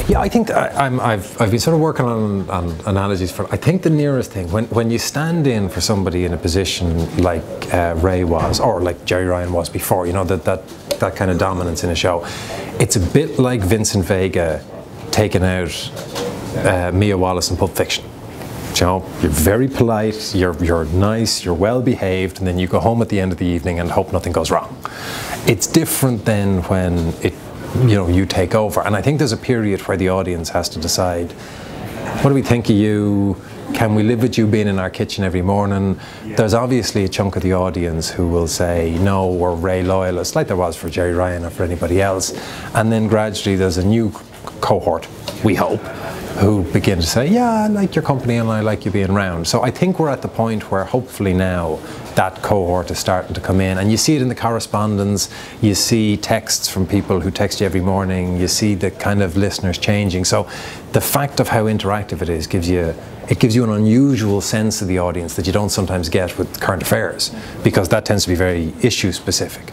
Yeah, I think that I've been sort of working on analogies for. I think the nearest thing when you stand in for somebody in a position like Ray was, or like Jerry Ryan was before, you know, that kind of dominance in a show, it's a bit like Vincent Vega taking out Mia Wallace in Pulp Fiction. You know, you're very polite, you're nice, you're well behaved, and then you go home at the end of the evening and hope nothing goes wrong. It's different than when you take over, and I think there's a period where the audience has to decide, what do we think of you? Can we live with you being in our kitchen every morning? There's obviously a chunk of the audience who will say, no, we're Ray loyalists, like there was for Jerry Ryan or for anybody else. And then gradually there's a new cohort, we hope, who begin to say, yeah, I like your company and I like you being around. So I think we're at the point where hopefully now that cohort is starting to come in, and you see it in the correspondence, you see texts from people who text you every morning, you see the kind of listeners changing. So the fact of how interactive it is gives you an unusual sense of the audience that you don't sometimes get with current affairs, because that tends to be very issue specific.